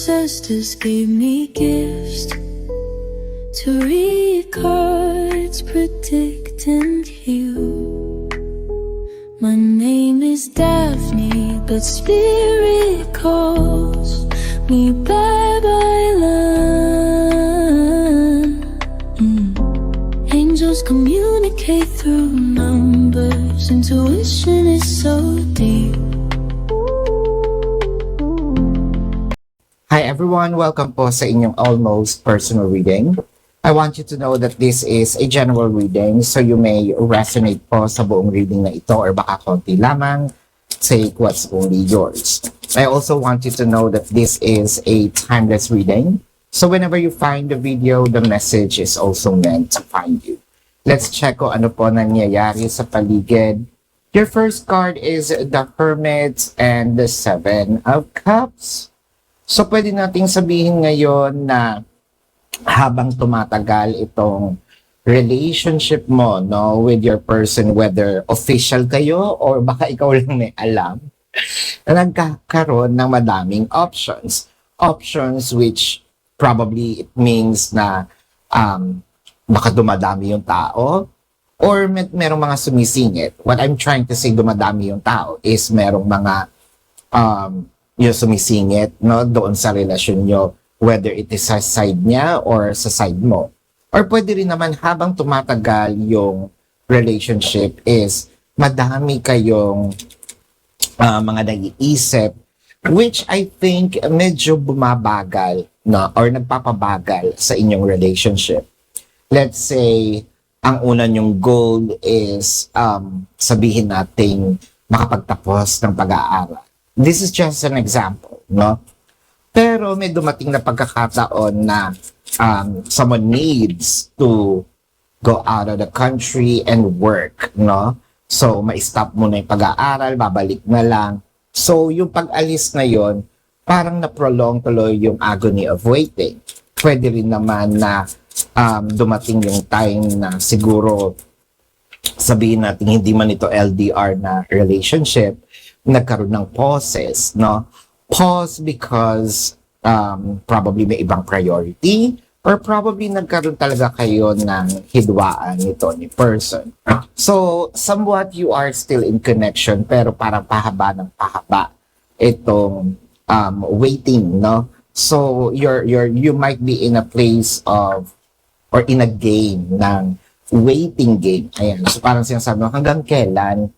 ancestors gave me gifts to read cards, predict and heal. My name is Daphne, but spirit calls me Babylon. Angels communicate through numbers. Intuition is so deep. Hi everyone! Welcome po sa inyong almost personal reading. I want you to know that this is a general reading, so you may resonate po sa buong reading na ito or baka konti lamang. Take what's only yours. I also want you to know that this is a timeless reading, so whenever you find the video, the message is also meant to find you. Let's check kung ano po nangyayari sa paligid. Your first card is the Hermit and the Seven of Cups. So, pwede nating sabihin ngayon na habang tumatagal itong relationship mo, no, with your person, whether official kayo or baka ikaw lang may alam, na nagkakaroon ng madaming options. Options which probably it means na baka dumadami yung tao or merong mga sumisingit. What I'm trying to say, dumadami yung tao is merong mga yung sumisingit, no, doon sa relasyon nyo, whether it is sa side niya or sa side mo. Or pwede rin naman habang tumatagal yung relationship is madami kayong mga nag-iisip, which I think medyo bumabagal, no, or nagpapabagal sa inyong relationship. Let's say, ang una nyong goal is sabihin nating makapagtapos ng pag-aaral. This is just an example, no? Pero may dumating na pagkakataon na someone needs to go out of the country and work, no? So, ma-stop muna yung pag-aaral, babalik na lang. So, yung pag-alis na yon, parang na-prolong tuloy yung agony of waiting. Pwede rin naman na dumating yung time na siguro sabihin natin hindi man ito LDR na relationship, nagkaroon ng pauses, no? Pause because probably may ibang priority or probably nagkaroon talaga kayo ng hidwaan nito ni person. So, somewhat you are still in connection pero parang pahaba ng pahaba itong waiting, no? So, you might be in a place of or in a game ng waiting game. Ayan. So, parang sinasabi mo, hanggang kailan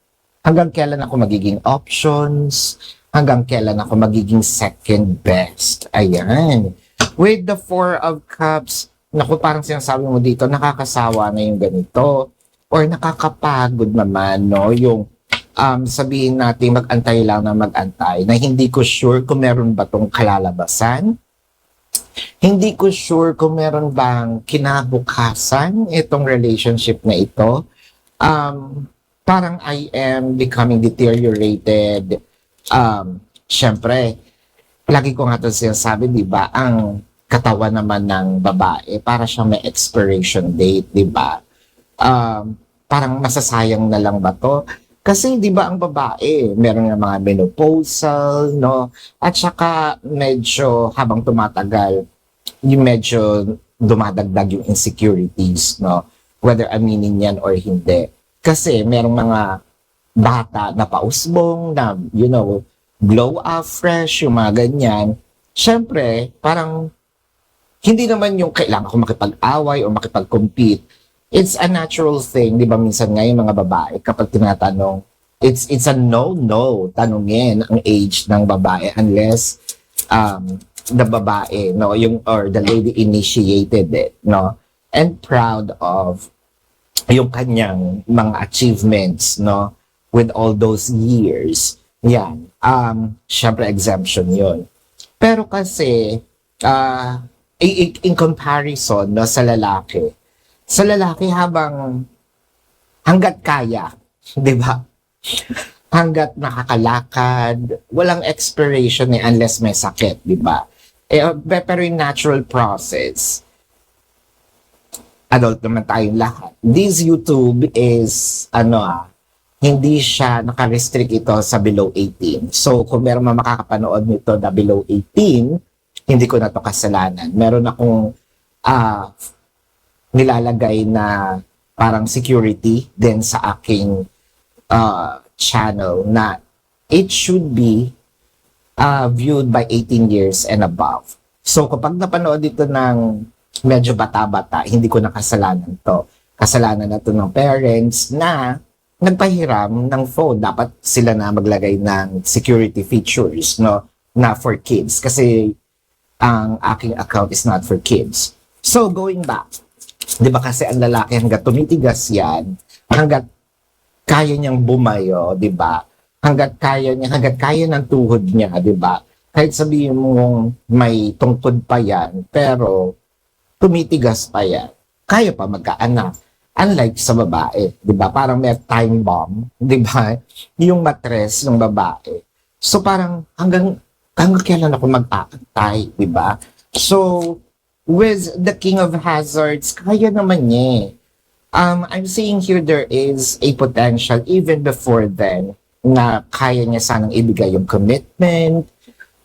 ako magiging options, hanggang kailan ako magiging second best. Ayan. With the Four of Cups, naku, parang sinasabi mo dito, nakakasawa na yung ganito, or nakakapagod naman, no, yung sabihin natin mag-antay lang na mag-antay, na hindi ko sure kung meron ba tong kalalabasan, hindi ko sure kung meron bang kinabukasan itong relationship na ito. Parang I am becoming deteriorated. Syempre, lagi ko nga ito sinasabi, di ba, ang katawan naman ng babae, para siyang may expiration date, di ba? Parang masasayang na lang ba to? Kasi di ba ang babae, meron nga mga menopausal, no? At saka medyo habang tumatagal, yung medyo dumadagdag yung insecurities, no? Whether aminin yan or hindi. Kasi merong mga bata na pausbong, na, you know, glow up fresh, yung mga ganyan. Siyempre, parang hindi naman yung kailangan ko makipag-away o makipag-compete. It's a natural thing, di ba, minsan nga yung mga babae, kapag tinatanong, it's a no-no, tanungin ang age ng babae unless the babae, no, yung, or the lady initiated it, no, and proud of yung kanyang mga achievements, no, with all those years. Yan. Syempre, exemption yun. Pero kasi, in comparison, no, sa lalaki habang hanggat kaya, di ba? Hanggat nakakalakad, walang expiration unless may sakit, di ba? Pero yung natural process, adult naman tayong lahat. This YouTube is, hindi siya naka-restrict ito sa below 18. So, kung meron makakapanood nito na below 18, hindi ko na to kasalanan. Meron akong nilalagay na parang security din sa aking channel na it should be viewed by 18 years and above. So kapag napanood dito ng medyo bata-bata, hindi ko na kasalanan to. Kasalanan na to ng parents na nagpahiram ng phone. Dapat sila na maglagay ng security features, no, na for kids. Kasi ang aking account is not for kids. So going back, di ba kasi ang lalaki hanggat tumitigas yan, hanggat kaya niyang bumayo, di ba? Hanggat kaya ng tuhod niya, di ba? Kahit sabihin mong may tungkod pa yan, pero tumitigas pa yan, kaya pa magkaanak. Unlike sa babae, di ba? Parang may time bomb, di ba? Yung matres ng babae. So parang hanggang kailan ako mag-aantay, di ba? So, with the King of Hazards, kaya naman niya. I'm saying here there is a potential even before then na kaya niya sanang ibigay yung commitment.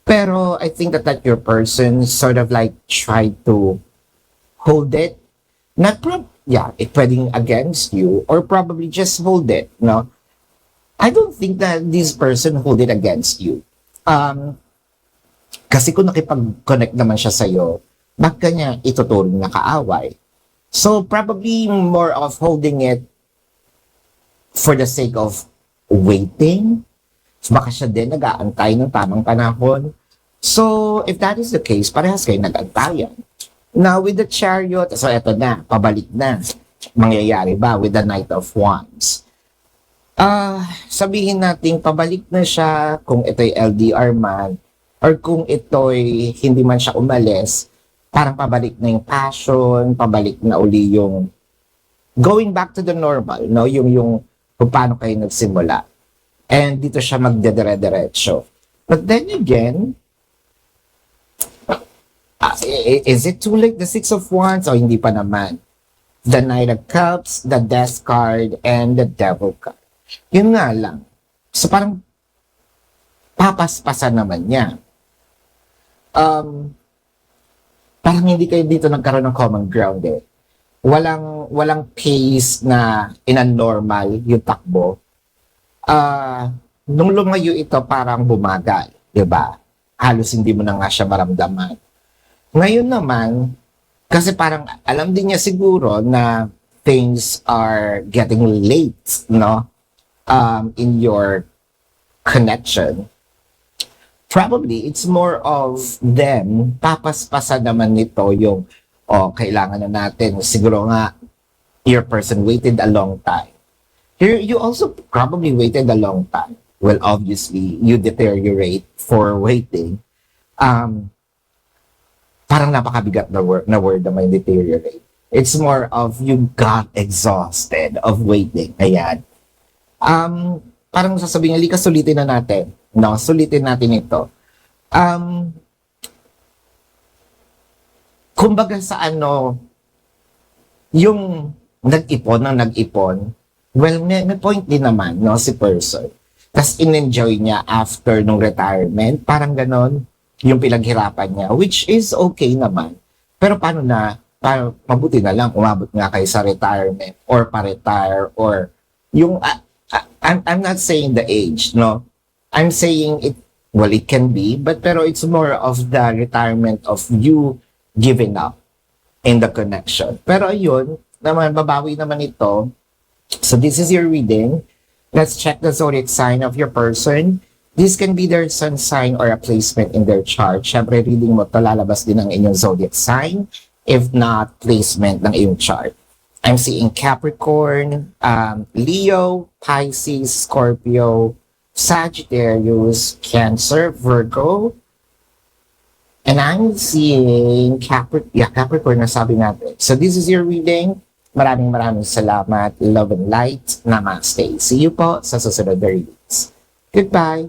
Pero I think that your person sort of like tried to hold it. It pwedeng against you or probably just hold it, no? I don't think that this person hold it against you. Kasi kung nakipag-connect naman siya sa'yo, bakit niya ituturing na kaaway? So probably more of holding it for the sake of waiting. So baka siya din nag-aantay ng tamang panahon. So if that is the case, parehas kayo nag-antayan. Now with the Chariot, so eto na, pabalik na. Mangyayari ba with the Knight of Wands? Sabihin natin pabalik na siya kung ito'y LDR man or kung ito'y hindi man siya umalis, parang pabalik na yung passion, pabalik na uli yung going back to the normal, no? Yung kung paano kayo nagsimula. And dito siya magdedire-diretso. But then again, is it too late? The Six of Wands? O hindi pa naman. The Knight of Cups, the Death card, and the Devil card. Yun nga lang. So parang papaspasan naman niya. Parang hindi kayo dito nagkaroon ng common ground eh. Walang pace na normal yung takbo. Nung lumayo ito parang bumagal, di ba? Halos hindi mo na nga siya maramdaman. Ngayon naman, kasi parang alam din niya siguro na things are getting late, no? In your connection. Probably, it's more of them, papaspasan naman nito yung, kailangan na natin. Siguro nga, your person waited a long time. Here, you also probably waited a long time. Well, obviously, you deteriorate for waiting. Parang napakabigat na word na may deteriorate. It's more of you got exhausted of waiting. Ayan. Parang sasabihin, halika sulitin na natin. No, sulitin natin ito. Kumbaga sa yung nag-ipon, well, may point din naman, no, si person. Tapos in-enjoy niya after nung retirement, parang ganon, yung pinaghirapan niya, which is okay naman. Pero paano mabuti na lang, umabot nga kayo sa retirement, or pa-retire, or yung, I'm not saying the age, no? I'm saying it can be, pero it's more of the retirement of you giving up in the connection. Pero ayun, naman, babawi naman ito. So this is your reading. Let's check the zodiac sign of your person. This can be their sun sign or a placement in their chart. Syempre, reading mo to, lalabas din ang inyong zodiac sign. If not, placement ng iyong chart. I'm seeing Capricorn, Leo, Pisces, Scorpio, Sagittarius, Cancer, Virgo, and I'm seeing Capricorn na sabi natin. So this is your reading. Maraming salamat. Love and light. Namaste. See you po sa susunod na readings. Goodbye.